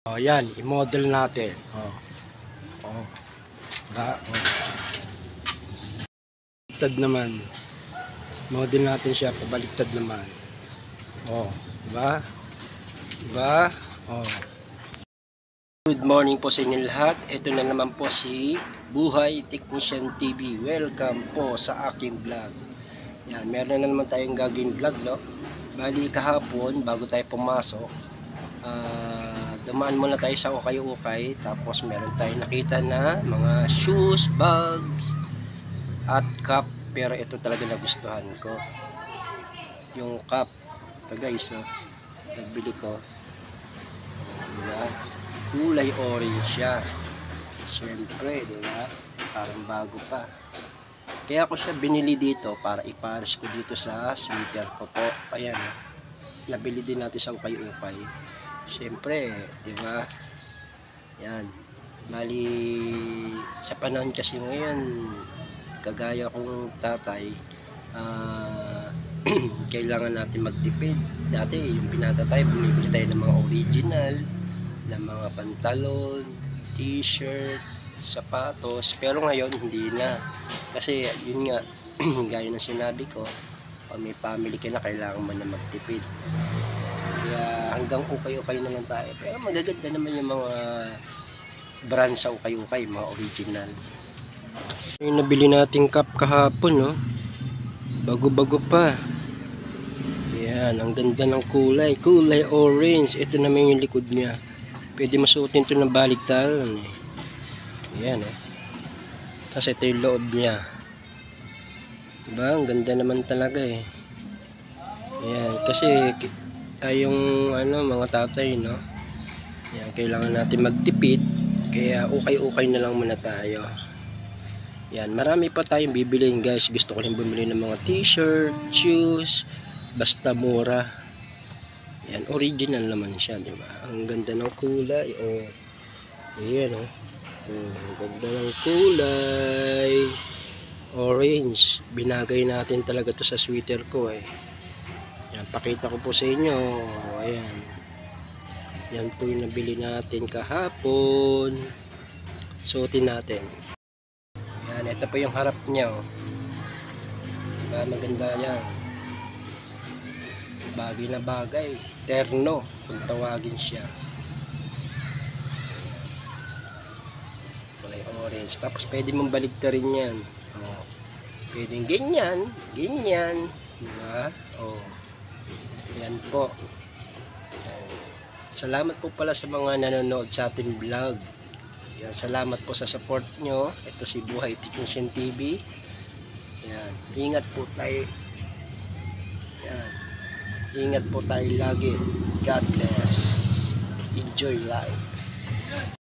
Oh, yan, i-model natin. Oh. Oh. Diba? Oh. Baliktad naman. Model natin siya, pabaliktad naman. Oh, diba? Diba? Oh. Good morning po sa inyo lahat. Ito na naman po si Buhay Technician TV. Welcome po sa aking vlog. Yan, meron na naman tayong gagawin vlog, no? Bali kahapon, bago tayo pumasok, dumaan muna tayo sa ukay-ukay, tapos meron tayong nakita na mga shoes, bags at cup, pero ito talaga nagustuhan ko, yung cup. Ito guys, oh, nagbili ko, diba? Kulay orange siya, syempre, diba? Parang bago pa, kaya ko siya binili dito para ipares ko dito sa sweater ko po. Ayan, nabili din natin sa ukay-ukay. Siyempre, di ba? Yan. Bali, sa panahon kasi ngayon, kagaya kong tatay, kailangan natin magtipid. Dati, yung pinata tayo, bumibili tayo ng mga original, ng mga pantalon, t-shirt, sapatos. Pero ngayon, hindi na. Kasi, yun nga, gaya ng sinabi ko, pag may family ka na, kailangan mo na magtipid. Kaya hanggang ukay-ukay na lang tayo. Pero magaganda naman yung mga brand sa ukay-ukay, mga original. Yung nabili nating cup kahapon, no? Bago-bago pa. Yan, ang ganda ng kulay. Kulay orange. Ito naman yung likod niya. Pwede masuotin ito ng baliktaran, eh. Yan, eh. Tapos ito yung loob niya. Diba? Ang ganda naman talaga, eh. Yan, kasi tayong mga tatay, no? Yan, kailangan natin magtipid, kaya ukay-ukay na lang muna tayo. Yan, marami pa tayong bibiliin guys. Gusto ko rin bumili ng mga t-shirt, shoes, basta mura. Yan, original naman siya, di ba? Ang ganda ng kulay, oh. Ayan, oh. Ang ganda ng kulay orange. Binagay natin talaga to sa sweater ko, eh. Yan, pakita ko po sa inyo. Ayan. Yan po yung nabili natin kahapon. Suotin natin. Yan, ito po yung harap niya, oh. Diba, maganda yan. Bagay na bagay. Terno, kung tawagin siya. Kulay orange. Tapos pwede mong baligtarin yan. Oh. Pwedeng ganyan, ganyan. Diba? Oh. Yan po. Yan. Salamat po pala sa mga nanonood sa ating vlog. Yan, salamat po sa support nyo. Ito si Buhay Technician TV. Yan. Ingat po tayo. Yan. Ingat po tayo lagi. God bless. Enjoy life.